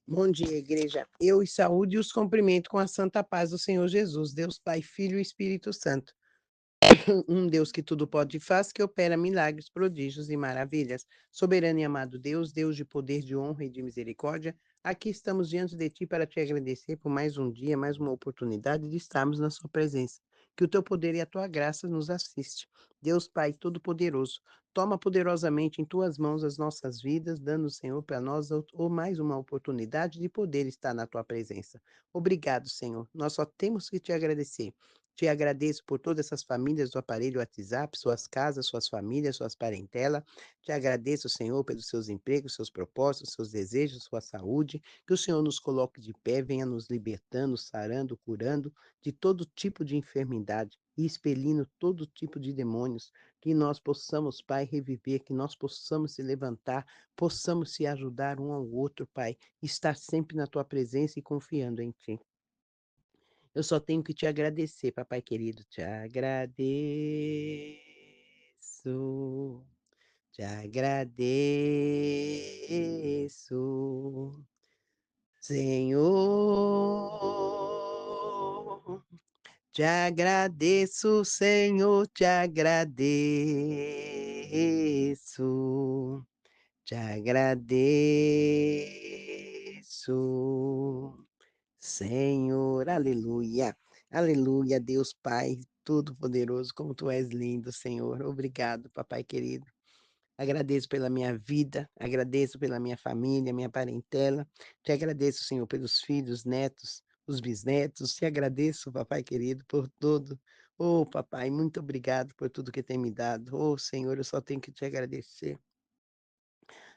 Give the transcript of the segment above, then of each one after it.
Bom dia, igreja. Eu e saúde os cumprimento com a santa paz do Senhor Jesus, Deus Pai, Filho e Espírito Santo. Um Deus que tudo pode e faz, que opera milagres, prodígios e maravilhas. Soberano e amado Deus, Deus de poder, de honra e de misericórdia, aqui estamos diante de Ti para te agradecer por mais um dia, mais uma oportunidade de estarmos na Sua presença. Que o Teu poder e a Tua graça nos assiste. Deus Pai Todo-Poderoso, toma poderosamente em Tuas mãos as nossas vidas, dando, Senhor, para nós ou mais uma oportunidade de poder estar na Tua presença. Obrigado, Senhor. Nós só temos que te agradecer. Te agradeço por todas essas famílias do aparelho WhatsApp, suas casas, suas famílias, suas parentelas. Te agradeço, Senhor, pelos seus empregos, seus propósitos, seus desejos, sua saúde. Que o Senhor nos coloque de pé, venha nos libertando, sarando, curando de todo tipo de enfermidade e expelindo todo tipo de demônios. Que nós possamos, Pai, reviver, que nós possamos se levantar, possamos se ajudar um ao outro, Pai. Estar sempre na tua presença e confiando em ti. Eu só tenho que te agradecer, papai querido. Te agradeço, Senhor. Te agradeço, Senhor, te agradeço. Te agradeço. Senhor, aleluia, aleluia, Deus Pai Todo-Poderoso, como Tu és lindo, Senhor. Obrigado, papai querido. Agradeço pela minha vida, agradeço pela minha família, minha parentela. Te agradeço, Senhor, pelos filhos, netos, os bisnetos. Te agradeço, papai querido, por tudo. Oh, papai, muito obrigado por tudo que tem me dado. Oh, Senhor, eu só tenho que te agradecer.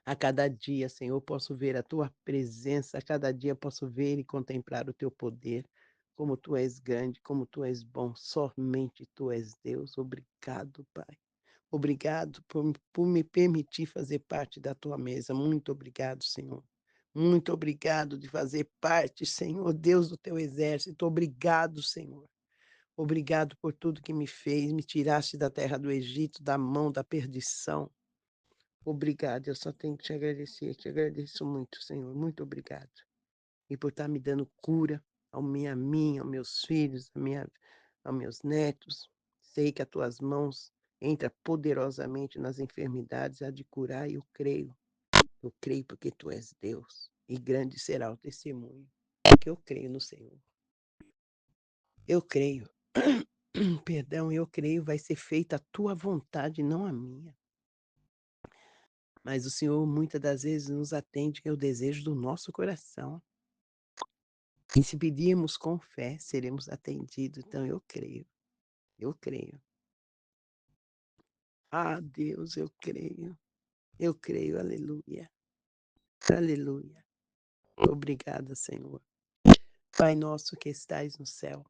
A cada dia, Senhor, posso ver a tua presença, a cada dia posso ver e contemplar o teu poder. Como tu és grande, como tu és bom, somente tu és Deus. Obrigado, Pai. Obrigado por me permitir fazer parte da tua mesa. Muito obrigado, Senhor. Muito obrigado de fazer parte, Senhor, Deus do teu exército. Obrigado, Senhor. Obrigado por tudo que me fez, me tiraste da terra do Egito, da mão da perdição. Obrigado, eu só tenho que te agradecer, te agradeço muito, Senhor, muito obrigado. E por estar me dando cura a mim, aos meus filhos, aos meus netos. Sei que as tuas mãos entram poderosamente nas enfermidades, a de curar, e eu creio. Eu creio porque tu és Deus, e grande será o testemunho, porque eu creio no Senhor. Eu creio. Perdão, eu creio, vai ser feita a tua vontade, não a minha. Mas o Senhor muitas das vezes nos atende ao desejo do nosso coração. E se pedirmos com fé, seremos atendidos. Então eu creio, eu creio. Ah, Deus, eu creio, aleluia, aleluia. Obrigada, Senhor. Pai nosso que estais no céu,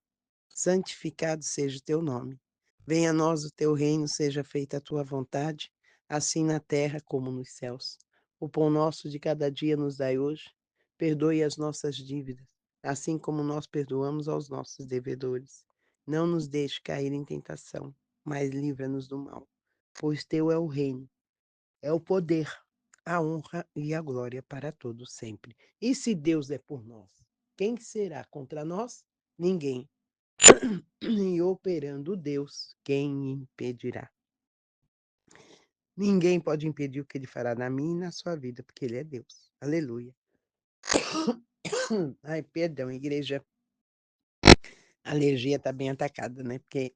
santificado seja o teu nome. Venha a nós o teu reino, seja feita a tua vontade, assim na terra como nos céus. O pão nosso de cada dia nos dai hoje. Perdoe as nossas dívidas, assim como nós perdoamos aos nossos devedores. Não nos deixe cair em tentação, mas livra-nos do mal. Pois teu é o reino, é o poder, a honra e a glória para todos sempre. E se Deus é por nós, quem será contra nós? Ninguém. E operando Deus, quem impedirá? Ninguém pode impedir o que ele fará na minha e na sua vida, porque ele é Deus. Aleluia. Ai, perdão, igreja. A alergia está bem atacada, né? Porque,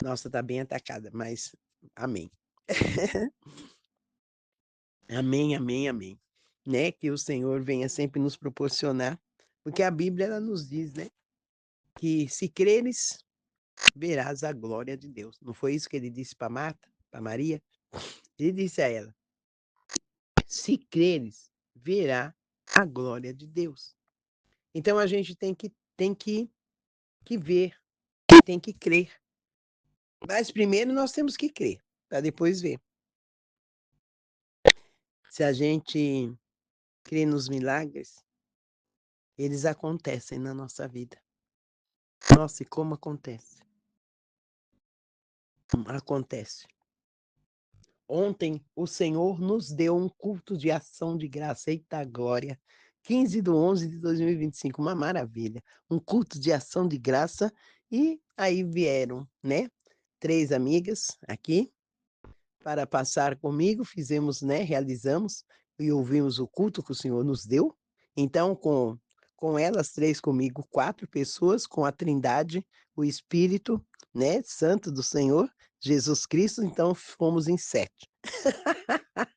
nossa, está bem atacada, mas amém. Amém, amém, amém. Né? Que o Senhor venha sempre nos proporcionar, porque a Bíblia ela nos diz, né? Que se creres, verás a glória de Deus. Não foi isso que ele disse para Marta, para Maria? Ele disse a ela: se creres, verá a glória de Deus. Então a gente tem que ver, tem que crer. Mas primeiro nós temos que crer, para depois ver. Se a gente crê nos milagres, eles acontecem na nossa vida. Nossa, e como acontece? Acontece. Ontem o Senhor nos deu um culto de ação de graça, eita glória, 15/11/2025, uma maravilha, um culto de ação de graça, e aí vieram, né, 3 amigas aqui para passar comigo, fizemos, né, realizamos e ouvimos o culto que o Senhor nos deu. Então, com elas 3, comigo 4 pessoas, com a Trindade, o Espírito, né, Santo do Senhor, Jesus Cristo, então fomos em 7.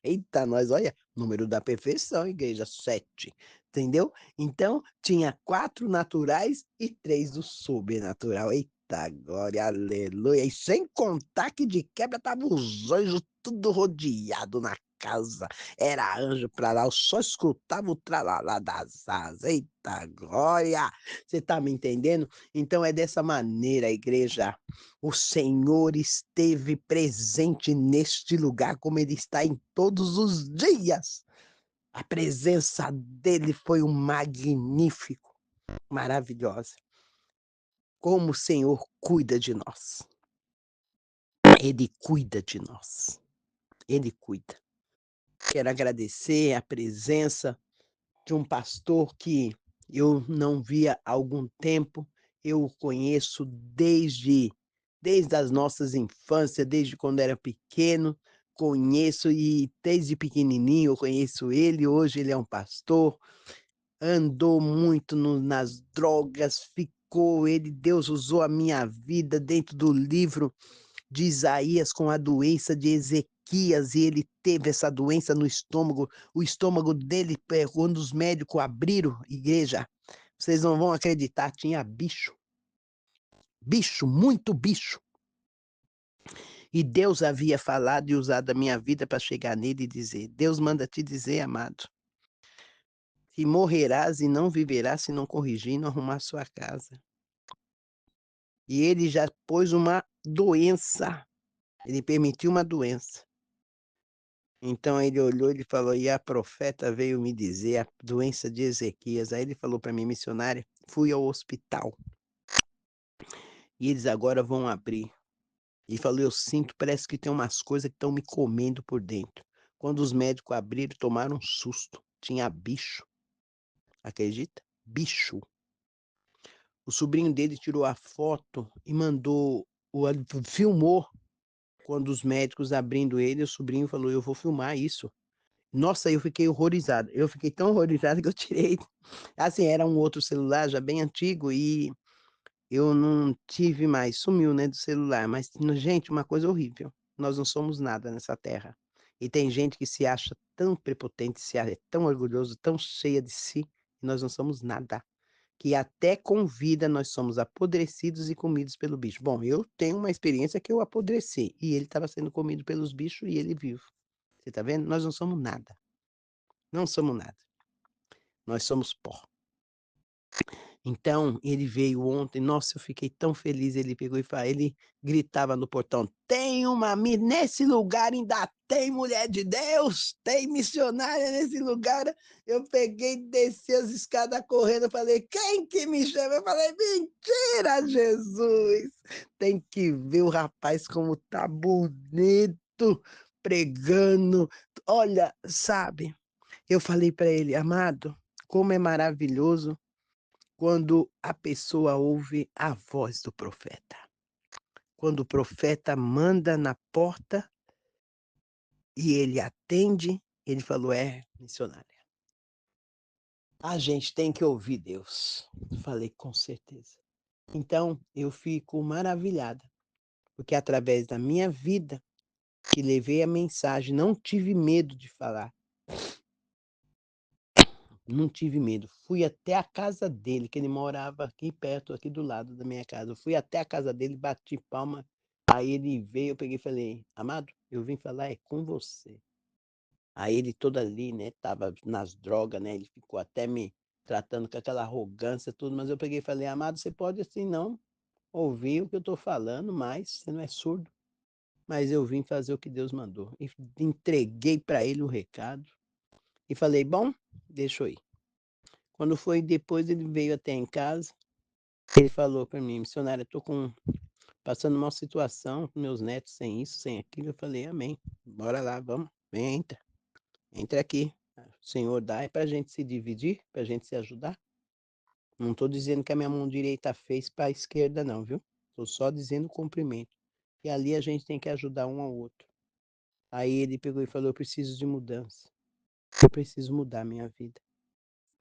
Eita, nós, olha, número da perfeição, igreja, 7, entendeu? Então, tinha 4 naturais e 3 do sobrenatural. Eita glória, aleluia. E sem contar que de quebra estavam os anjos tudo rodeado na casa. Era anjo pra lá, eu só escutava o tralalá das asas. Eita glória! Você tá me entendendo? Então é dessa maneira, igreja. O Senhor esteve presente neste lugar, como ele está em todos os dias. A presença dele foi um magnífico, maravilhosa. Como o Senhor cuida de nós. Ele cuida de nós. Ele cuida. Quero agradecer a presença de um pastor que eu não via há algum tempo. Eu o conheço desde as nossas infâncias, desde quando era pequeno, conheço, e desde pequenininho eu conheço ele. Hoje ele é um pastor, andou muito nas drogas, ficou, ele, Deus usou a minha vida dentro do livro de Isaías com a doença de Ezequias, e ele teve essa doença no estômago. O estômago dele, quando os médicos abriram, igreja, vocês não vão acreditar, tinha bicho. Bicho, muito bicho. E Deus havia falado e usado a minha vida para chegar nele e dizer: Deus manda te dizer, amado, que morrerás e não viverás se não corrigir e não arrumar sua casa. E ele já pôs uma doença, ele permitiu uma doença. Então ele olhou, ele falou: "E a profeta veio me dizer a doença de Ezequias". Aí ele falou para mim: "Missionária, fui ao hospital e eles agora vão abrir". E falou: "Eu sinto, parece que tem umas coisas que estão me comendo por dentro". Quando os médicos abriram, tomaram um susto, tinha bicho, acredita? Bicho. O sobrinho dele tirou a foto e mandou, filmou quando os médicos abrindo ele, o sobrinho falou: "Eu vou filmar isso". Nossa, eu fiquei horrorizado. Eu fiquei tão horrorizado que eu tirei, assim, era um outro celular já bem antigo e eu não tive mais, sumiu, né, do celular, mas gente, uma coisa horrível, nós não somos nada nessa terra. E tem gente que se acha tão prepotente, é tão orgulhoso, tão cheia de si, e nós não somos nada. Que até com vida nós somos apodrecidos e comidos pelo bicho. Bom, eu tenho uma experiência que eu apodreci, e ele estava sendo comido pelos bichos e ele vivo. Você tá vendo? Nós não somos nada, não somos nada. Nós somos pó. Então, ele veio ontem, nossa, eu fiquei tão feliz, ele pegou e ele gritava no portão: "Tem uma nesse lugar ainda tem mulher de Deus, tem missionária nesse lugar". Eu peguei, desci as escadas correndo, falei: "Quem que me chama?". Eu falei: "Mentira, Jesus". Tem que ver o rapaz como tá bonito, pregando. Olha, sabe, eu falei para ele: "Amado, como é maravilhoso quando a pessoa ouve a voz do profeta. Quando o profeta manda na porta e ele atende, ele falou: "É, missionária, a gente tem que ouvir Deus". Falei: "Com certeza". Então eu fico maravilhada, porque através da minha vida, que levei a mensagem, não tive medo de falar. Não tive medo, fui até a casa dele, que ele morava aqui perto, aqui do lado da minha casa. Eu fui até a casa dele, bati palma, aí ele veio, eu peguei e falei: "Amado, eu vim falar é com você". Aí ele todo ali, né, estava nas drogas, né, ele ficou até me tratando com aquela arrogância, tudo, mas eu peguei e falei: "Amado, você pode assim não ouvir o que eu estou falando, mas você não é surdo, mas eu vim fazer o que Deus mandou". E entreguei para ele o recado e falei: "Bom, deixa eu ir". Quando foi depois, ele veio até em casa, ele falou para mim: "Missionária, estou com passando uma situação com meus netos, sem isso, sem aquilo, eu falei: "Amém, bora lá, vamos, vem, entra aqui, o Senhor dá, é pra gente se dividir, pra gente se ajudar". Não estou dizendo que a minha mão direita fez para a esquerda não, viu. Estou só dizendo o comprimento. E ali a gente tem que ajudar um ao outro. Aí ele pegou e falou: "Eu preciso de mudança, eu preciso mudar a minha vida".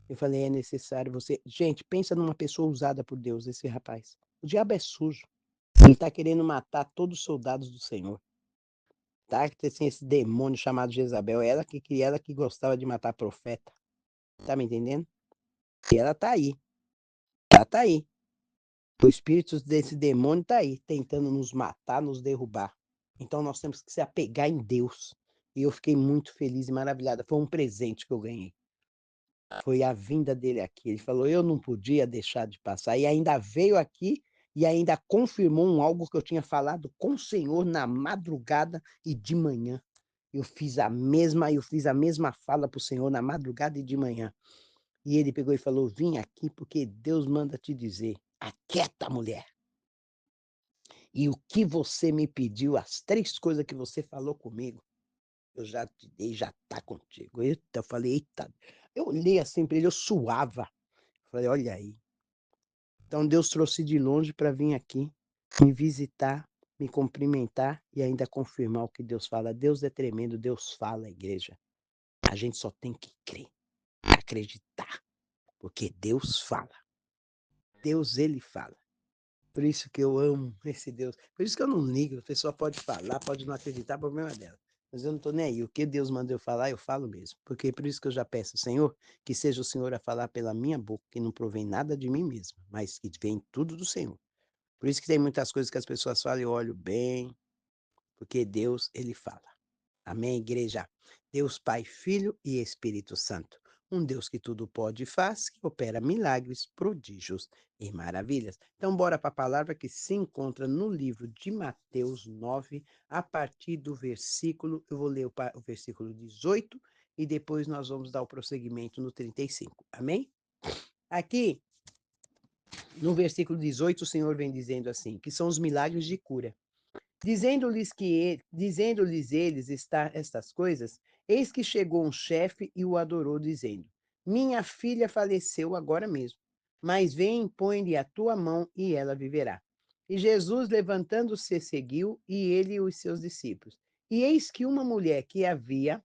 Eu falei: "É necessário você". Gente, pensa numa pessoa usada por Deus, esse rapaz. O diabo é sujo, ele está querendo matar todos os soldados do Senhor, tá. Tem assim, esse demônio chamado Jezabel, ela que gostava de matar profeta, tá me entendendo? E ela tá aí, ela tá aí. O espírito desse demônio tá aí, tentando nos matar, nos derrubar. Então nós temos que se apegar em Deus. E eu fiquei muito feliz e maravilhada, foi um presente que eu ganhei. Foi a vinda dele aqui, ele falou: "Eu não podia deixar de passar", e ainda veio aqui e ainda confirmou algo que eu tinha falado com o Senhor na madrugada e de manhã. Eu fiz a mesma fala para o Senhor na madrugada e de manhã. E ele pegou e falou: "Vim aqui porque Deus manda te dizer, aquieta mulher". E o que você me pediu, as 3 coisas que você falou comigo, eu já te dei, já tá contigo. Eita, eu falei: "Eita". Eu olhei assim pra ele, eu suava. Falei: "Olha aí". Então Deus trouxe de longe para vir aqui, me visitar, me cumprimentar e ainda confirmar o que Deus fala. Deus é tremendo, Deus fala, igreja. A gente só tem que crer, acreditar, porque Deus fala. Deus, ele fala. Por isso que eu amo esse Deus. Por isso que eu não ligo, a pessoa pode falar, pode não acreditar, problema dela. Mas eu não estou nem aí. O que Deus manda eu falar, eu falo mesmo. Porque por isso que eu já peço, Senhor, que seja o Senhor a falar pela minha boca, que não provém nada de mim mesmo, mas que vem tudo do Senhor. Por isso que tem muitas coisas que as pessoas falam e eu olho bem, porque Deus, ele fala. Amém, igreja? Deus Pai, Filho e Espírito Santo. Um Deus que tudo pode e faz, que opera milagres, prodígios e maravilhas. Então, bora para a palavra que se encontra no livro de Mateus 9, a partir do versículo, eu vou ler o versículo 18 e depois nós vamos dar o prosseguimento no 35. Amém? Aqui, no versículo 18, o Senhor vem dizendo assim, que são os milagres de cura. Dizendo-lhes eles estas coisas, eis que chegou um chefe e o adorou, dizendo: Minha filha faleceu agora mesmo, mas vem, põe-lhe a tua mão e ela viverá. E Jesus, levantando-se, seguiu, e ele e os seus discípulos. E eis que uma mulher que havia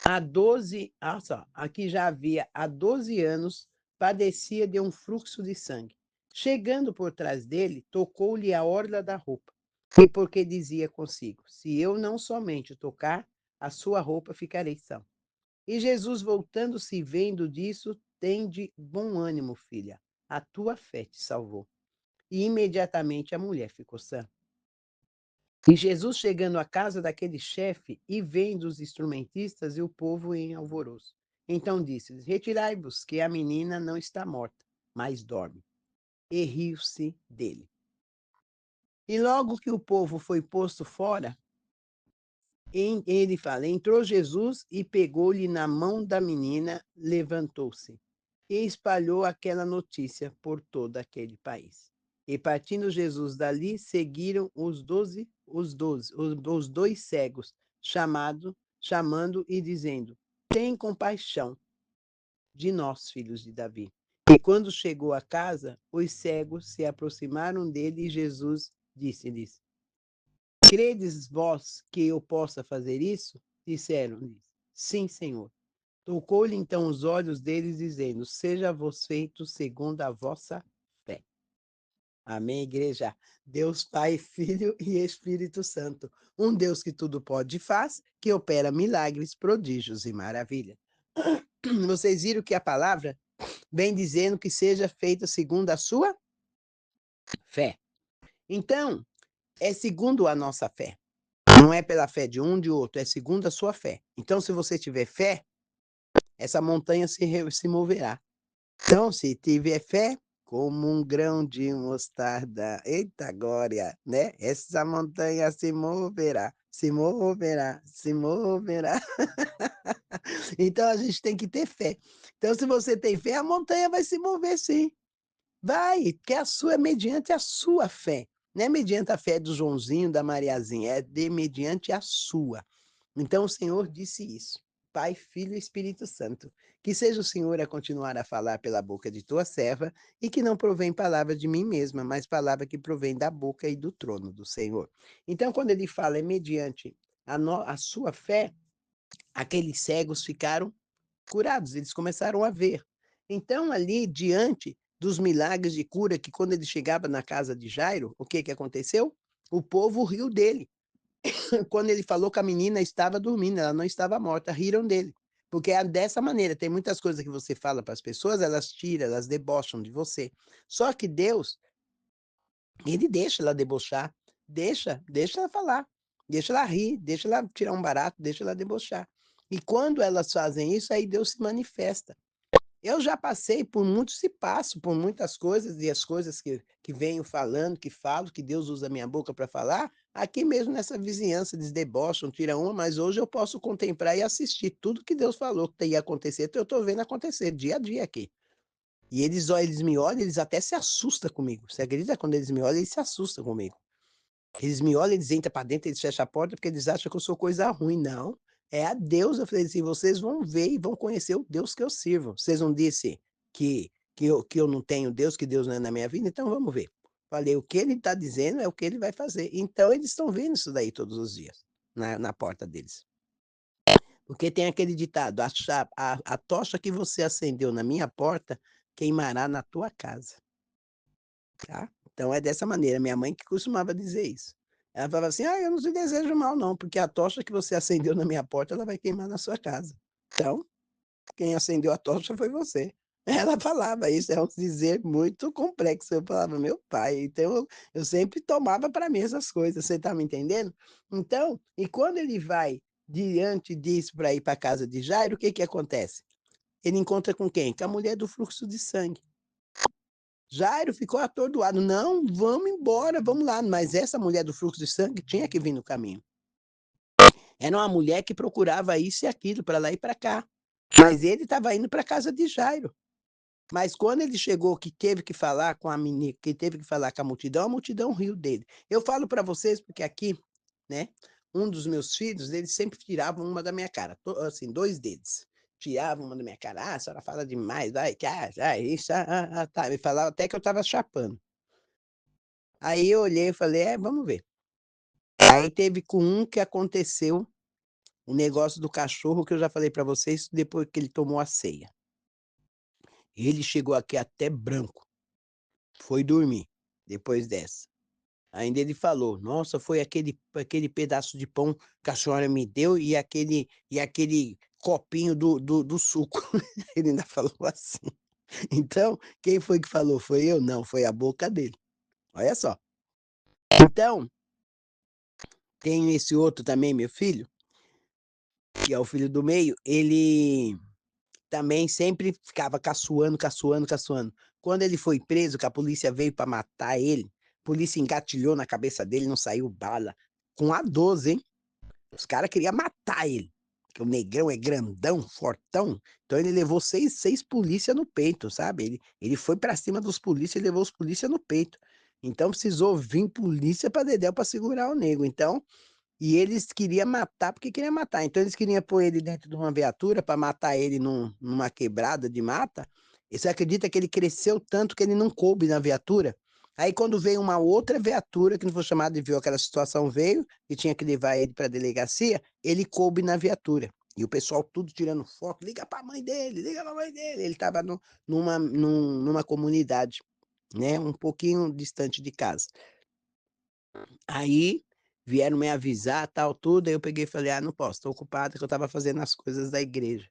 há 12, ah, só, aqui já havia há 12 anos, padecia de um fluxo de sangue. Chegando por trás dele, tocou-lhe a orla da roupa. E porque dizia consigo: Se eu não somente tocar a sua roupa, ficarei são. E Jesus, voltando-se e vendo disso, tende bom ânimo, filha. A tua fé te salvou. E imediatamente a mulher ficou sã. E Jesus, chegando à casa daquele chefe e vendo os instrumentistas e o povo em alvoroço, então disse-lhes: Retirai-vos, que a menina não está morta, mas dorme. E riu-se dele. E logo que o povo foi posto fora, ele fala: entrou Jesus e pegou-lhe na mão da menina, levantou-se e espalhou aquela notícia por todo aquele país. E partindo Jesus dali, seguiram os 2 cegos, chamando e dizendo: Tem compaixão de nós, filhos de Davi. E quando chegou à casa, os cegos se aproximaram dele e Jesus disse-lhes: Credes vós que eu possa fazer isso? Disseram-lhe: Sim, Senhor. Tocou-lhe então os olhos deles, dizendo: Seja-vos feito segundo a vossa fé. Amém, igreja? Deus Pai, Filho e Espírito Santo. Um Deus que tudo pode e faz, que opera milagres, prodígios e maravilhas. Vocês viram que a palavra vem dizendo que seja feita segundo a sua fé. Então, é segundo a nossa fé. Não é pela fé de um, de outro, é segundo a sua fé. Então, se você tiver fé, essa montanha se moverá. Então, se tiver fé, como um grão de mostarda, eita glória, né? Essa montanha se moverá, se moverá, se moverá. Então, a gente tem que ter fé. Então, se você tem fé, a montanha vai se mover sim. Vai, que a sua é mediante a sua fé, não é mediante a fé do Joãozinho, da Mariazinha, é de mediante a sua. Então o Senhor disse isso, Pai, Filho e Espírito Santo, que seja o Senhor a continuar a falar pela boca de tua serva, e que não provém palavra de mim mesma, mas palavra que provém da boca e do trono do Senhor. Então quando ele fala é mediante a sua fé, aqueles cegos ficaram curados, eles começaram a ver. Então ali diante dos milagres de cura que quando ele chegava na casa de Jairo, o que que aconteceu? O povo riu dele. Quando ele falou que a menina estava dormindo, ela não estava morta, riram dele. Porque é dessa maneira, tem muitas coisas que você fala para as pessoas, elas tiram, elas debocham de você. Só que Deus, ele deixa ela debochar, deixa ela falar, deixa ela rir, deixa ela tirar um barato, deixa ela debochar. E quando elas fazem isso, aí Deus se manifesta. Eu já passei por muitos e passo por muitas coisas, e as coisas que venho falando, que falo, que Deus usa a minha boca para falar, aqui mesmo nessa vizinhança eles debocham, tiram uma, mas hoje eu posso contemplar e assistir tudo que Deus falou que ia acontecer, então eu estou vendo acontecer dia a dia aqui. E eles me olham, eles até se assustam comigo. Você acredita? Quando eles me olham, eles se assustam comigo. Eles me olham, eles entram para dentro, eles fecham a porta, porque eles acham que eu sou coisa ruim. Não, é a Deus. Eu falei assim: vocês vão ver e vão conhecer o Deus que eu sirvo. Vocês não disse que eu não tenho Deus, que Deus não é na minha vida? Então vamos ver. Falei, o que ele está dizendo é o que ele vai fazer. Então eles estão vendo isso daí todos os dias, na porta deles. Porque tem aquele ditado: a tocha que você acendeu na minha porta queimará na tua casa. Tá? Então é dessa maneira, minha mãe que costumava dizer isso. Ela falava assim: "Ah, eu não te desejo mal não, porque a tocha que você acendeu na minha porta, ela vai queimar na sua casa. Então, quem acendeu a tocha foi você". Ela falava isso, é um dizer muito complexo. Eu falava: "Meu pai", então eu sempre tomava para mim essas coisas, você está me entendendo? Então, e quando ele vai diante disso para ir para casa de Jairo, o que que acontece? Ele encontra com quem? Com a mulher do fluxo de sangue. Jairo ficou atordoado: "Não, vamos embora, vamos lá", mas essa mulher do fluxo de sangue tinha que vir no caminho. Era uma mulher que procurava isso e aquilo, para lá e para cá, mas ele estava indo para casa de Jairo. Mas quando ele chegou, que teve que falar com a menina, que teve que falar com a multidão riu dele. Eu falo para vocês, porque aqui, né, um dos meus filhos, eles sempre tiravam uma da minha cara, assim, 2 deles. Tiravam uma da minha cara: "Ah, a senhora fala demais, vai, que isso, tá". Ele falava até que eu estava chapando. Aí eu olhei e falei: "É, vamos ver". Aí teve com um que aconteceu o negócio do cachorro que eu já falei para vocês, depois que ele tomou a ceia. Ele chegou aqui até branco, foi dormir, depois dessa. Ainda ele falou: "Nossa, foi aquele pedaço de pão que a senhora me deu e aquele copinho do suco". Ele ainda falou assim. Então, quem foi que falou? Foi eu? Não, foi a boca dele. Olha só. Então, tem esse outro também, meu filho, que é o filho do meio, ele também sempre ficava caçoando, caçoando, caçoando. Quando ele foi preso, que a polícia veio para matar ele, a polícia engatilhou na cabeça dele, não saiu bala, com a 12, hein. Os cara queria matar ele, porque o negrão é grandão, fortão, então ele levou seis polícia no peito, sabe. Ele foi para cima dos polícia e levou os polícia no peito. Então precisou vir polícia para dedéu para segurar o nego, então e eles queria matar, porque queria matar, então eles queriam pôr ele dentro de uma viatura para matar ele numa quebrada de mata, e você acredita que ele cresceu tanto que ele não coube na viatura? Aí quando veio uma outra viatura, que não foi chamada e viu aquela situação, veio, e tinha que levar ele pra delegacia, ele coube na viatura. E o pessoal tudo tirando foto: "Liga pra mãe dele, liga pra mãe dele", ele estava numa comunidade, né, um pouquinho distante de casa. Aí, vieram me avisar, tal, tudo, aí eu peguei e falei: "Ah, não posso, tô ocupado que eu estava fazendo as coisas da igreja".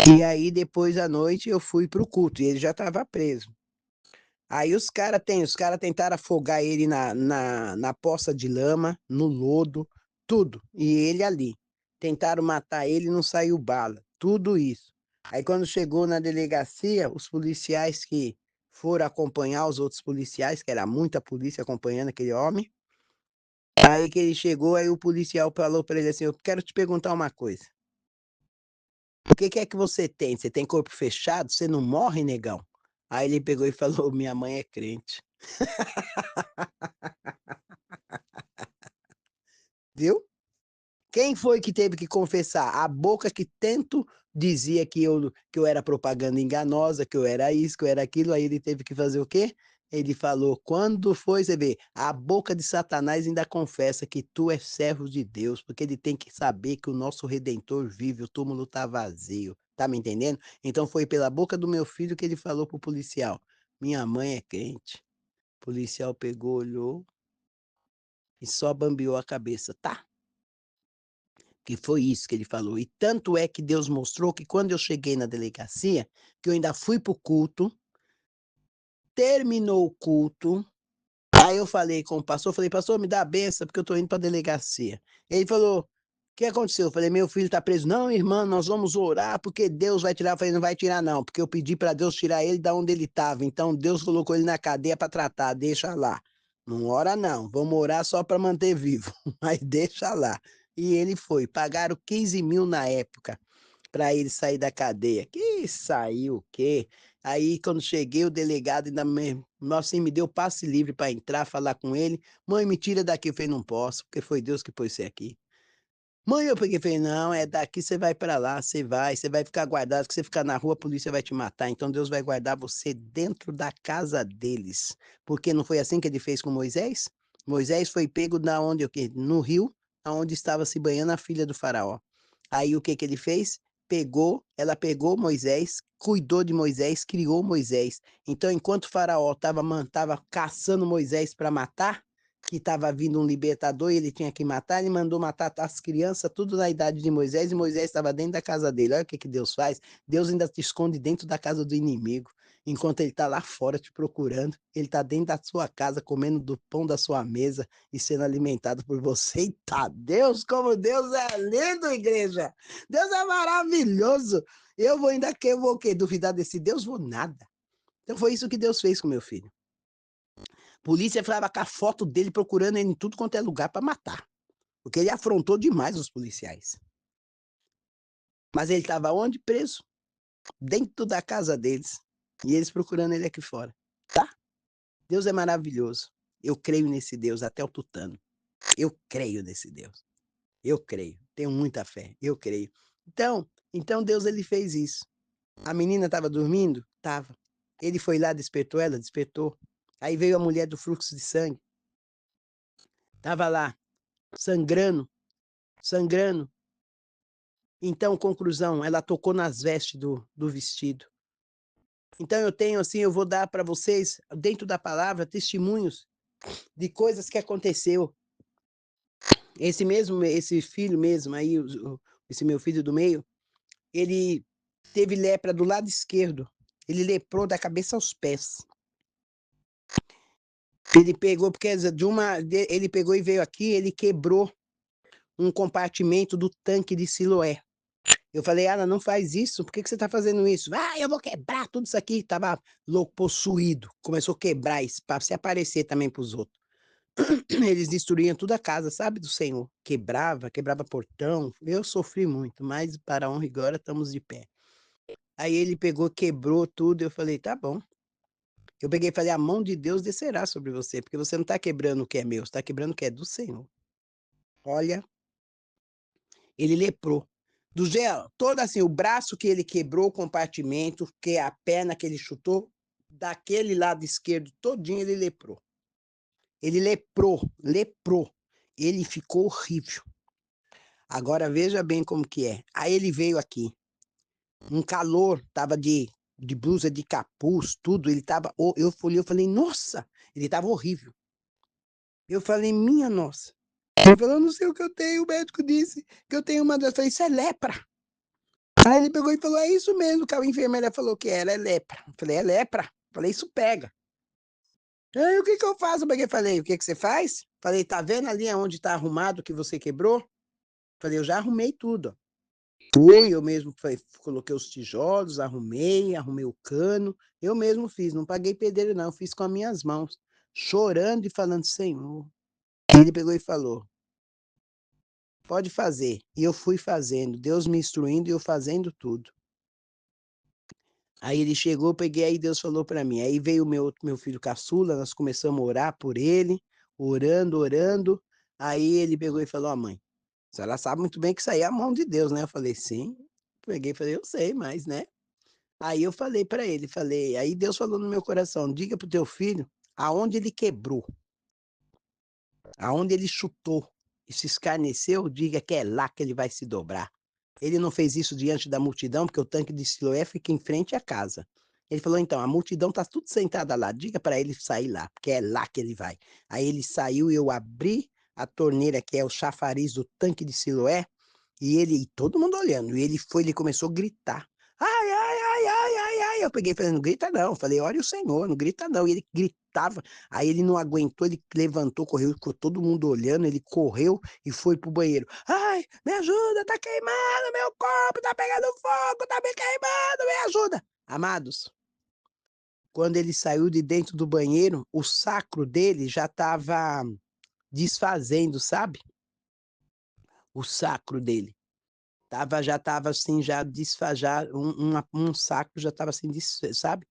E aí depois à noite eu fui para o culto e ele já estava preso. Aí os cara tentaram afogar ele na poça de lama, no lodo, tudo, e ele ali. Tentaram matar ele e não saiu bala, tudo isso. Aí quando chegou na delegacia, os policiais que foram acompanhar os outros policiais, que era muita polícia acompanhando aquele homem, aí que ele chegou, aí o policial falou pra ele assim: "Eu quero te perguntar uma coisa, o que que é que você tem? Você tem corpo fechado? Você não morre negão?" Aí ele pegou e falou: "Minha mãe é crente". Viu? Quem foi que teve que confessar? A boca que tanto dizia que eu era propaganda enganosa, que eu era isso, que eu era aquilo, aí ele teve que fazer o quê? Ele falou: "Quando foi", você vê, a boca de Satanás ainda confessa que tu és servo de Deus, porque ele tem que saber que o nosso redentor vive, o túmulo está vazio, tá me entendendo? Então foi pela boca do meu filho que ele falou para o policial: "Minha mãe é crente". O policial pegou, olhou e só bambeou a cabeça: "Tá". Que foi isso que ele falou. E tanto é que Deus mostrou que quando eu cheguei na delegacia, que eu ainda fui para o culto, terminou o culto, aí eu falei com o pastor, falei: "Pastor, me dá a benção, porque eu estou indo para a delegacia". Ele falou: "O que aconteceu?" Eu falei: "Meu filho está preso". "Não, irmã, nós vamos orar, porque Deus vai tirar". Eu falei: "Não vai tirar não, porque eu pedi para Deus tirar ele da onde ele estava, então Deus colocou ele na cadeia para tratar, deixa lá. Não ora não, vamos orar só para manter vivo, mas deixa lá". E ele foi, pagaram 15.000 na época, para ele sair da cadeia. Que saiu o quê? Aí quando cheguei o delegado ainda me nossa, assim, me deu passe livre para entrar, falar com ele: "Mãe, me tira daqui", eu falei: "Não posso, porque foi Deus que pôs você aqui". Mãe, eu peguei e falei: "Não, é daqui você vai para lá, você vai ficar guardado, que você ficar na rua a polícia vai te matar, então Deus vai guardar você dentro da casa deles". Porque não foi assim que ele fez com Moisés? Moisés foi pego da onde o quê? No rio, aonde estava se banhando a filha do faraó. Aí o que que ele fez? Ela pegou Moisés, cuidou de Moisés, criou Moisés. Então enquanto o faraó estava caçando Moisés para matar, que estava vindo um libertador e ele tinha que matar, ele mandou matar as crianças, tudo na idade de Moisés, e Moisés estava dentro da casa dele. Olha o que que Deus faz. Deus ainda te esconde dentro da casa do inimigo. Enquanto ele está lá fora te procurando, ele está dentro da sua casa, comendo do pão da sua mesa e sendo alimentado por você. Eita Deus, como Deus é lindo, igreja! Deus é maravilhoso! Eu vou ainda que eu vou o quê? Duvidar desse Deus? Vou nada. Então foi isso que Deus fez com meu filho. Polícia falava com a foto dele procurando ele em tudo quanto é lugar para matar, porque ele afrontou demais os policiais. Mas ele estava onde? Preso, dentro da casa deles, e eles procurando ele aqui fora, tá? Deus é maravilhoso. Eu creio nesse Deus até o tutano. Eu creio nesse Deus. Eu creio. Tenho muita fé. Eu creio. Então Deus ele fez isso. A menina estava dormindo? Tava. Ele foi lá, despertou ela? Despertou. Aí veio a mulher do fluxo de sangue. Tava lá, sangrando, sangrando. Então, conclusão, ela tocou nas vestes do vestido. Então eu tenho assim, eu vou dar para vocês, dentro da palavra, testemunhos de coisas que aconteceu. Esse filho mesmo aí, esse meu filho do meio, ele teve lepra do lado esquerdo. Ele leprou da cabeça aos pés. Ele pegou, porque ele pegou e veio aqui, ele quebrou um compartimento do tanque de Siloé. Eu falei: "Ana, não faz isso, por que que você está fazendo isso?". "Ah, eu vou quebrar tudo isso aqui", estava louco, possuído, começou a quebrar isso para se aparecer também para os outros. Eles destruíam toda a casa, sabe, do Senhor, quebrava portão, eu sofri muito, mas para a honra e glória estamos de pé. Aí ele pegou, quebrou tudo, eu falei: "Tá bom". Eu peguei e falei: "A mão de Deus descerá sobre você, porque você não está quebrando o que é meu, você está quebrando o que é do Senhor". Olha, ele leprou. Do gel, todo assim, o braço que ele quebrou o compartimento, que é a perna que ele chutou, daquele lado esquerdo todinho ele leprou. Ele leprou. Ele ficou horrível. Agora veja bem como que é. Aí ele veio aqui, um calor, tava de blusa de capuz, tudo, ele tava, eu falei: "Nossa!", ele tava horrível. Eu falei: "Minha nossa". Ele falou: "Eu não sei o que eu tenho", o médico disse que eu tenho uma doença. Eu falei: "Isso é lepra". Aí ele pegou e falou: "É isso mesmo que a enfermeira falou que era, é lepra". Eu falei: "É lepra?". Eu falei: "Isso pega". Aí o que que eu faço? Eu peguei e falei: "O que que você faz?". Falei: "Tá vendo ali aonde tá arrumado que você quebrou?". Falei: "Eu já arrumei tudo, ó". Eu mesmo coloquei os tijolos, arrumei o cano, eu mesmo fiz, não paguei pedreiro não, fiz com as minhas mãos, chorando e falando: "Senhor". Ele pegou e falou: "Pode fazer". E eu fui fazendo, Deus me instruindo e eu fazendo tudo. Aí ele chegou, eu peguei, aí Deus falou para mim, aí veio o meu filho caçula, nós começamos a orar por ele, orando, orando, aí ele pegou e falou: "Ó mãe, a senhora sabe muito bem que isso aí é a mão de Deus, né?" Eu falei: "Sim." Peguei e falei: "Eu sei, mas, né." Aí eu falei para ele, falei aí Deus falou no meu coração: "Diga para o teu filho aonde ele quebrou, aonde ele chutou e se escarneceu, diga que é lá que ele vai se dobrar." Ele não fez isso diante da multidão, porque o tanque de Siloé fica em frente à casa. Ele falou: "Então, a multidão está tudo sentada lá, diga para ele sair lá, porque é lá que ele vai." Aí ele saiu e eu abri a torneira, que é o chafariz do tanque de Siloé, e todo mundo olhando, e ele foi, ele começou a gritar: "Ai, ai, ai, ai, ai, ai." Eu peguei e falei: "Não grita não." Falei: "Ore o Senhor, não grita não." E ele gritava, aí ele não aguentou, ele levantou, correu, ficou todo mundo olhando, ele correu e foi pro banheiro: "Ai, me ajuda, tá queimando meu corpo, tá pegando fogo, tá me queimando, me ajuda." Amados, quando ele saiu de dentro do banheiro, o sacro dele já estava desfazendo, sabe, o sacro dele. Já estava assim, já desfajar um saco já estava assim, sabe.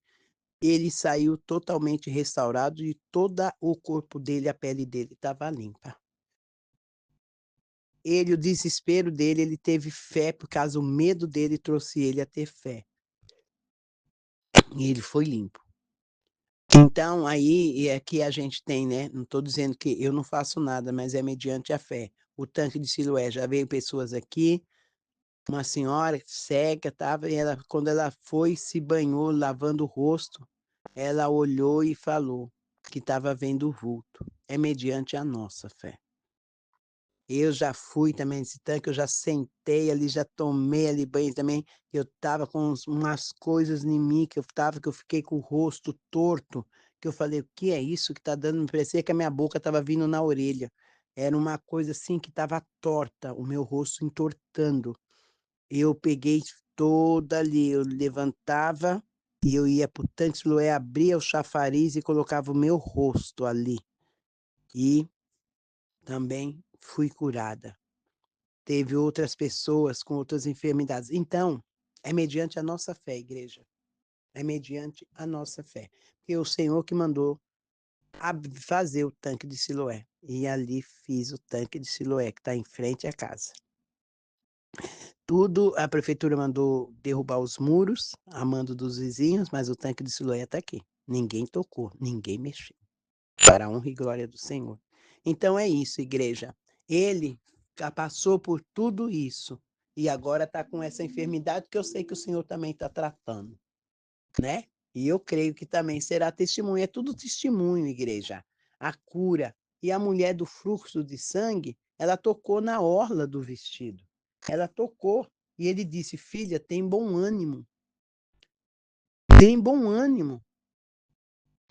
Ele saiu totalmente restaurado e toda o corpo dele, a pele dele estava limpa. Ele, o desespero dele, ele teve fé, por causa o medo dele trouxe ele a ter fé. E ele foi limpo. Então aí é que a gente tem, né, não estou dizendo que eu não faço nada, mas é mediante a fé. O tanque de Siloé, já veio pessoas aqui. Uma senhora cega estava e ela, quando ela foi, se banhou lavando o rosto, ela olhou e falou que estava vendo o vulto. É mediante a nossa fé. Eu já fui também nesse tanque, eu já sentei ali, já tomei ali banho também, eu estava com umas coisas em mim que eu fiquei com o rosto torto, que eu falei: "O que é isso que está dando?" Parecia que a minha boca estava vindo na orelha. Era uma coisa assim que estava torta, o meu rosto entortando. Eu peguei toda ali, eu levantava e eu ia para o tanque Siloé, abria o chafariz e colocava o meu rosto ali. E também fui curada. Teve outras pessoas com outras enfermidades. Então, é mediante a nossa fé, igreja. É mediante a nossa fé. Porque o Senhor que mandou fazer o tanque de Siloé. E ali fiz o tanque de Siloé, que está em frente à casa. Tudo, a prefeitura mandou derrubar os muros, a mando dos vizinhos, mas o tanque de Siloé está aqui. Ninguém tocou, ninguém mexeu, para a honra e glória do Senhor. Então é isso, igreja. Ele já passou por tudo isso e agora está com essa enfermidade que eu sei que o Senhor também está tratando, né? E eu creio que também será testemunho, é tudo testemunho, igreja. A cura. E a mulher do fluxo de sangue, ela tocou na orla do vestido. Ela tocou e ele disse: "Filha, tem bom ânimo, tem bom ânimo."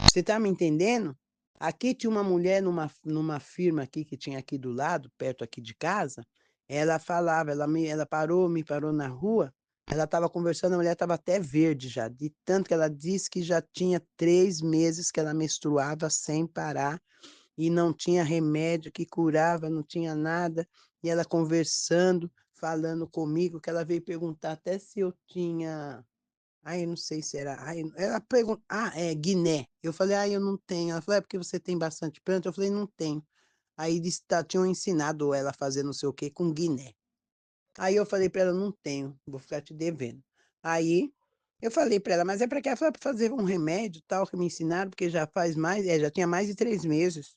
Você está me entendendo? Aqui tinha uma mulher numa firma aqui que tinha aqui do lado, perto aqui de casa, ela falava, ela parou, me parou na rua, ela estava conversando, a mulher estava até verde já, de tanto que ela disse que já tinha 3 meses que ela menstruava sem parar, e não tinha remédio que curava, não tinha nada, e ela conversando, falando comigo, que ela veio perguntar até se eu tinha, ai, eu não sei se era, ai, ela perguntou, é Guiné. Eu falei: "Ai, eu não tenho." Ela falou: "É porque você tem bastante planta?" Eu falei: "Não tenho." Aí disse, tinham ensinado ela a fazer não sei o quê com Guiné. Aí eu falei para ela: "Não tenho, vou ficar te devendo." Aí eu falei para ela: "Mas é para quê?" Ela falou: "É pra fazer um remédio tal que me ensinaram, porque já faz mais, já tinha mais de 3 meses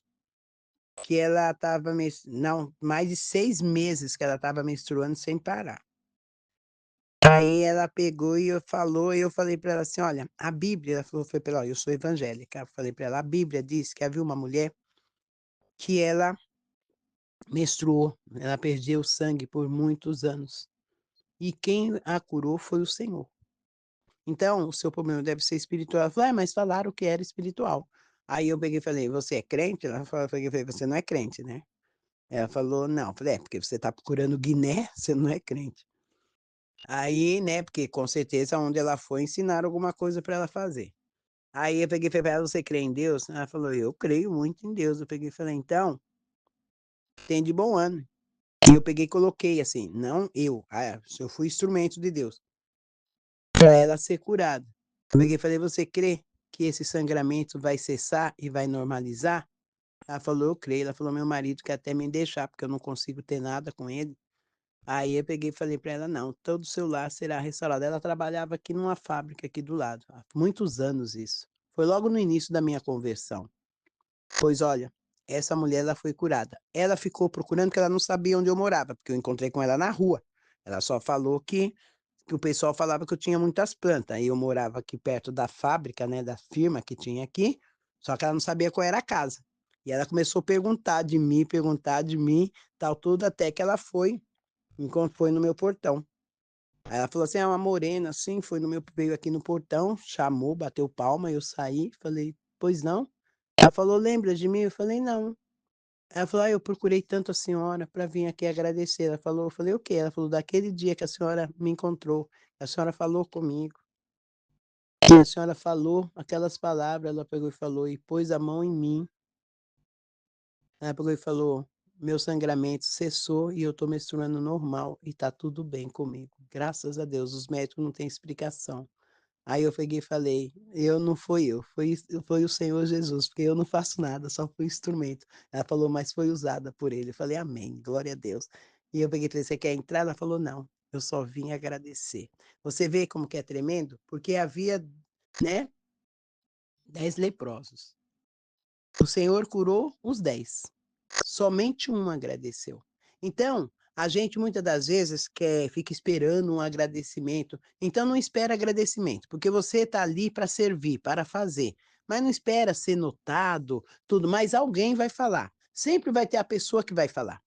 que ela estava não, mais de 6 meses que ela estava menstruando sem parar." Aí ela pegou e falou, e eu falei para ela assim: "Olha, a Bíblia", ela falou, foi para ela: "Olha, eu sou evangélica." Eu falei para ela: "A Bíblia diz que havia uma mulher que ela menstruou, ela perdeu sangue por muitos anos, e quem a curou foi o Senhor. Então, o seu problema deve ser espiritual." Ela falou: "Mas falaram que era espiritual." Aí eu peguei e falei: "Você é crente?" Ela falou, eu falei: "Você não é crente, né?" Ela falou: "Não." Eu falei: "É, porque você está procurando Guiné, você não é crente." Aí, né, porque com certeza onde ela foi ensinaram alguma coisa para ela fazer. Aí eu peguei e falei pra ela: "Você crê em Deus?" Ela falou: "Eu creio muito em Deus." Eu peguei e falei: "Então, tem de bom ânimo." E eu peguei e coloquei assim, não eu, se eu fui instrumento de Deus, para ela ser curada. Eu peguei e falei: "Você crê que esse sangramento vai cessar e vai normalizar?" Ela falou: "Eu creio". Ela falou: "Meu marido quer até me deixar, porque eu não consigo ter nada com ele". Aí eu peguei e falei para ela: "Não, todo o seu lar será restaurado". Ela trabalhava aqui numa fábrica aqui do lado, há muitos anos isso. Foi logo no início da minha conversão. Pois olha, essa mulher ela foi curada. Ela ficou procurando porque ela não sabia onde eu morava, porque eu encontrei com ela na rua. Ela só falou que o pessoal falava que eu tinha muitas plantas, aí eu morava aqui perto da fábrica, né, da firma que tinha aqui, só que ela não sabia qual era a casa. E ela começou a perguntar de mim, tal tudo, até que ela foi, enquanto foi no meu portão. Aí ela falou assim: "É uma morena, assim", foi no meu veio aqui no portão, chamou, bateu palma, eu saí, falei: "Pois não?" Ela falou: "Lembra de mim?" Eu falei: "Não". Ela falou: "Ah, eu procurei tanto a senhora para vir aqui agradecer". Ela falou Eu falei: "O quê?" Ela falou: "Daquele dia que a senhora me encontrou, a senhora falou comigo, e a senhora falou aquelas palavras", ela pegou e falou, e pôs a mão em mim. Ela pegou e falou: "Meu sangramento cessou e eu estou menstruando normal e tá tudo bem comigo, graças a Deus, os médicos não têm explicação". Aí eu peguei e falei: "Eu não foi eu, foi o Senhor Jesus, porque eu não faço nada, só fui instrumento". Ela falou: "Mas foi usada por ele". Eu falei: "Amém, glória a Deus". E eu peguei e falei: "Você quer entrar?" Ela falou: "Não, eu só vim agradecer". Você vê como que é tremendo? Porque havia, né, 10 leprosos. O Senhor curou os 10. Somente um agradeceu. Então, a gente muitas das vezes fica esperando um agradecimento, então não espera agradecimento, porque você está ali para servir, para fazer, mas não espera ser notado, tudo, mas alguém vai falar. Sempre vai ter a pessoa que vai falar.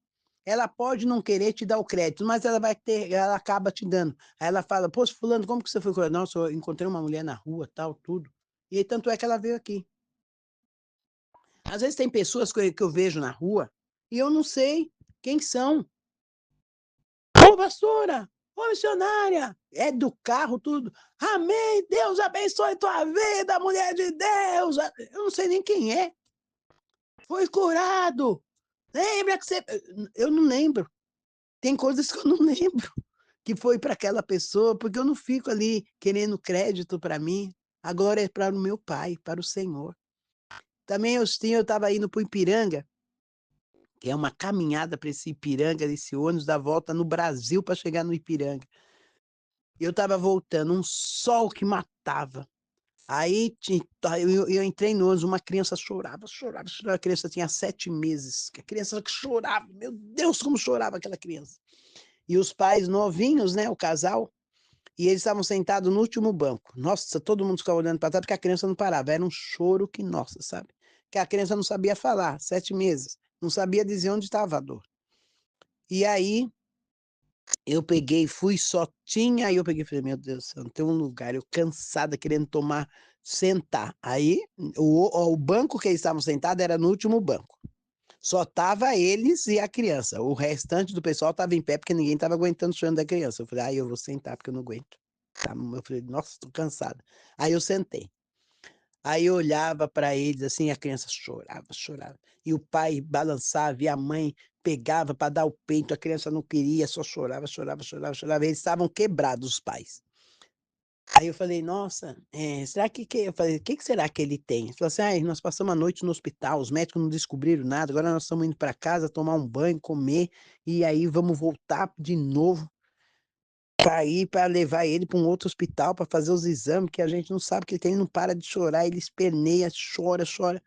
Ela pode não querer te dar o crédito, mas ela acaba te dando. Aí ela fala: "Poxa, fulano, como que você foi curado?" "Nossa, eu encontrei uma mulher na rua, tal, tudo". E aí tanto é que ela veio aqui. Às vezes tem pessoas que eu vejo na rua, e eu não sei quem são. "Ô pastora, ô missionária", é do carro tudo, "Amém, Deus abençoe tua vida, mulher de Deus", eu não sei nem quem é. "Foi curado, lembra que você", eu não lembro. Tem coisas que eu não lembro, que foi para aquela pessoa, porque eu não fico ali querendo crédito para mim, a glória é para o meu Pai, para o Senhor. Também eu estava indo para o Ipiranga, que é uma caminhada para esse Ipiranga, desse ônibus, dá volta no Brasil para chegar no Ipiranga. E eu estava voltando, um sol que matava. Aí eu entrei no ônibus, uma criança chorava, chorava, chorava, a criança tinha 7 meses, que a criança que chorava, meu Deus, como chorava aquela criança. E os pais novinhos, né, o casal, e eles estavam sentados no último banco. Nossa, todo mundo ficava olhando para trás, porque a criança não parava, era um choro que nossa, sabe. Que a criança não sabia falar, 7 meses, não sabia dizer onde estava a dor. E aí, eu peguei e fui, só tinha aí eu peguei e falei: "Meu Deus do céu, não tem um lugar", eu cansada querendo sentar. Aí, o banco que eles estavam sentados era no último banco. Só tava eles e a criança, o restante do pessoal estava em pé, porque ninguém estava aguentando o choro da criança. Eu falei: "Ai, eu vou sentar, porque eu não aguento". Tá, eu falei: "Nossa, tô cansada". Aí eu sentei. Aí eu olhava para eles, assim, a criança chorava, chorava. E o pai balançava, e a mãe pegava para dar o peito, a criança não queria, só chorava, chorava, chorava, chorava. Eles estavam quebrados, os pais. Aí eu falei: "Nossa, será que" eu falei: "Que será que ele tem?" Ele falou assim: "Ai, nós passamos a noite no hospital, os médicos não descobriram nada, agora nós estamos indo para casa tomar um banho, comer, e aí vamos voltar de novo para ir para levar ele para um outro hospital para fazer os exames, que a gente não sabe o que ele tem". Ele não para de chorar, ele esperneia, chora, chora.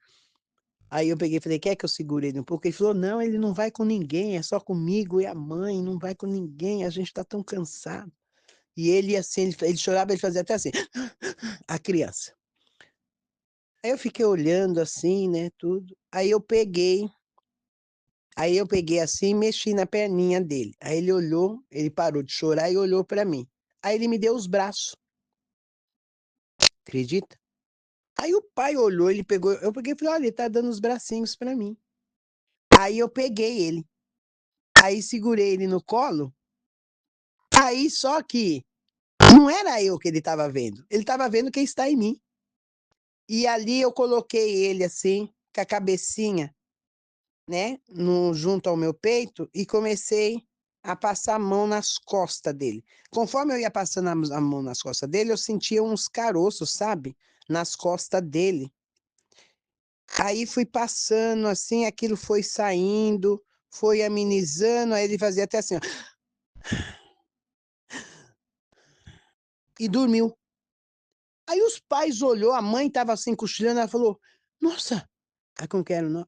Aí eu peguei e falei: "Quer que eu segure ele um pouco?" Ele falou: "Não, ele não vai com ninguém, é só comigo e a mãe, não vai com ninguém, a gente está tão cansado". E ele assim, ele chorava, ele fazia até assim, a criança. Aí eu fiquei olhando assim, né, tudo, aí eu peguei assim e mexi na perninha dele, aí ele olhou, ele parou de chorar e olhou pra mim. Aí ele me deu os braços, acredita? Aí o pai olhou, ele pegou eu peguei e falei: "Olha, ele tá dando os bracinhos pra mim". Aí eu peguei ele, aí segurei ele no colo, aí só que não era eu que ele estava vendo, ele estava vendo quem está em mim. E ali eu coloquei ele assim, com a cabecinha, né, no junto ao meu peito e comecei a passar a mão nas costas dele. Conforme eu ia passando a mão nas costas dele, eu sentia uns caroços, sabe, nas costas dele. Aí fui passando assim, aquilo foi saindo, foi amenizando, aí ele fazia até assim, ó, e dormiu. Aí os pais olhou, a mãe estava assim cochilando, ela falou: "Nossa", aí como que era o nome?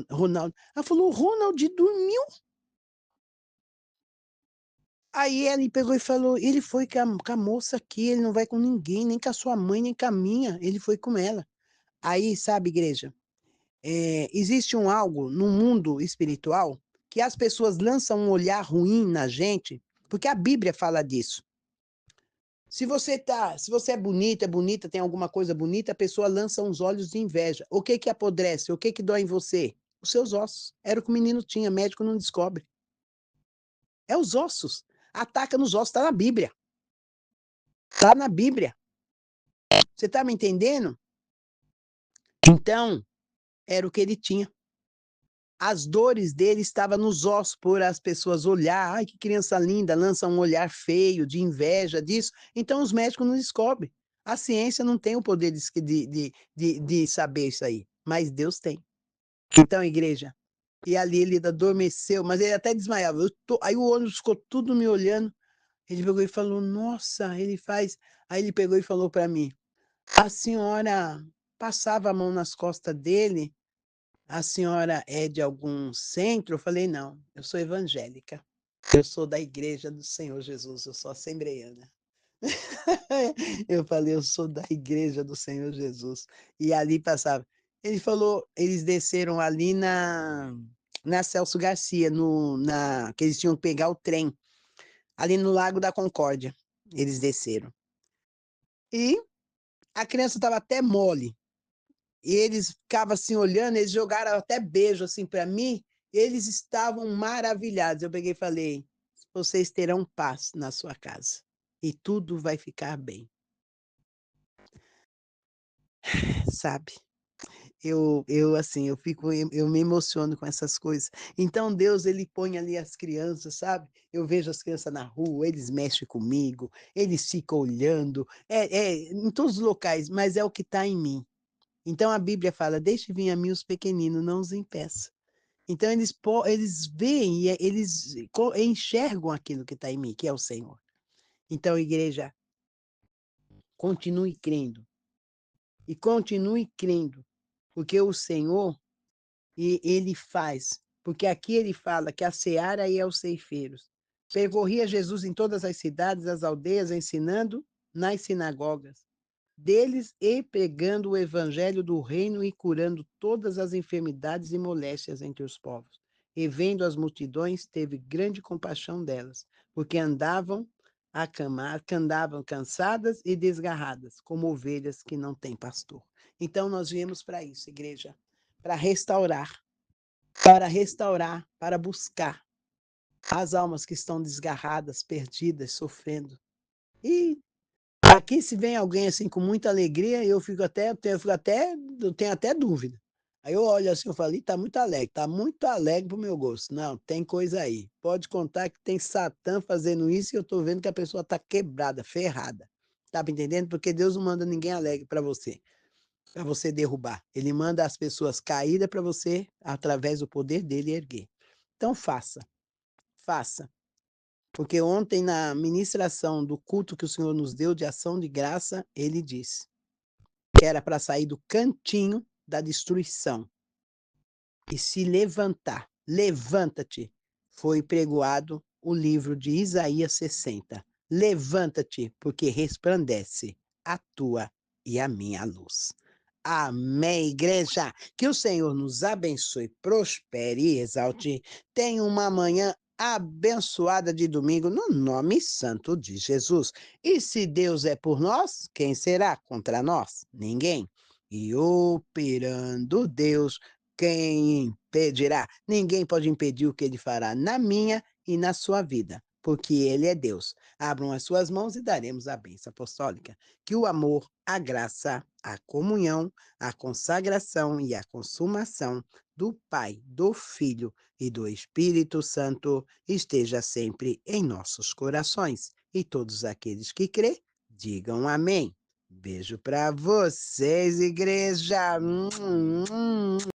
Ronaldo. Ela falou: "O Ronald dormiu". Aí ele pegou e falou: "Ele foi com a moça aqui, ele não vai com ninguém, nem com a sua mãe, nem com a minha, ele foi com ela". Aí, sabe, igreja, existe algo no mundo espiritual que as pessoas lançam um olhar ruim na gente, porque a Bíblia fala disso. Se você é bonita, tem alguma coisa bonita, a pessoa lança uns olhos de inveja. O que que apodrece? O que que dói em você? Os seus ossos. Era o que o menino tinha, médico não descobre. É os ossos. Ataca nos ossos, está na Bíblia. Está na Bíblia. Você está me entendendo? Então, era o que ele tinha. As dores dele estavam nos ossos, por as pessoas olhar, ai que criança linda, lança um olhar feio, de inveja, disso. Então os médicos não descobrem. A ciência não tem o poder de saber isso aí, mas Deus tem. Então, igreja, e ali ele adormeceu, mas ele até desmaiava. Aí o ônibus ficou tudo me olhando. Ele pegou e falou: "Nossa", ele faz. Aí ele pegou e falou para mim: "A senhora passava a mão nas costas dele, a senhora é de algum centro?" Eu falei: "Não, eu sou evangélica. Eu sou da igreja do Senhor Jesus, eu sou assembleiana". Eu falei: "Eu sou da igreja do Senhor Jesus". E ali passava. Ele falou, eles desceram ali na Celso Garcia, que eles tinham que pegar o trem, ali no Lago da Concórdia, eles desceram. E a criança estava até mole. E eles ficavam assim olhando, eles jogaram até beijo assim para mim, eles estavam maravilhados. Eu peguei e falei: "Vocês terão paz na sua casa e tudo vai ficar bem", sabe. Eu assim, eu me emociono com essas coisas. Então Deus, ele põe ali as crianças, sabe. Eu vejo as crianças na rua, eles mexem comigo, eles ficam olhando, em todos os locais, mas é o que está em mim. Então a Bíblia fala: "Deixe vir a mim os pequeninos, não os impeça". Então eles veem e eles enxergam aquilo que está em mim, que é o Senhor. Então igreja, continue crendo, e continue crendo, porque o Senhor, ele faz, porque aqui ele fala que a seara é os ceifeiros. Percorria Jesus em todas as cidades, as aldeias, ensinando nas sinagogas deles e pregando o evangelho do reino e curando todas as enfermidades e moléstias entre os povos. E vendo as multidões, teve grande compaixão delas, porque andavam cansadas e desgarradas, como ovelhas que não têm pastor. Então nós viemos para isso, igreja, para restaurar, para buscar as almas que estão desgarradas, perdidas, sofrendo. E aqui se vem alguém, assim, com muita alegria, eu tenho até dúvida. Aí eu olho assim, eu falo: "Ih, tá muito alegre para o meu gosto". Não, tem coisa aí. Pode contar que tem Satã fazendo isso e eu tô vendo que a pessoa tá quebrada, ferrada. Tá me entendendo? Porque Deus não manda ninguém alegre para você derrubar. Ele manda as pessoas caídas para você, através do poder dele, erguer. Então faça, faça. Porque ontem na ministração do culto que o Senhor nos deu de ação de graça, ele disse que era para sair do cantinho da destruição e se levantar. Levanta-te. Foi pregoado o livro de Isaías 60. Levanta-te, porque resplandece a tua e a minha luz. Amém, igreja. Que o Senhor nos abençoe, prospere e exalte. Tenha uma manhã abençoada de domingo, no nome santo de Jesus. E se Deus é por nós, quem será contra nós? Ninguém. E operando Deus, quem impedirá? Ninguém pode impedir o que ele fará na minha e na sua vida. porque Ele é Deus. Abram as suas mãos e daremos a bênção apostólica. Que o amor, a graça, a comunhão, a consagração e a consumação do Pai, do Filho e do Espírito Santo esteja sempre em nossos corações. E todos aqueles que crê, digam amém. Beijo para vocês, igreja.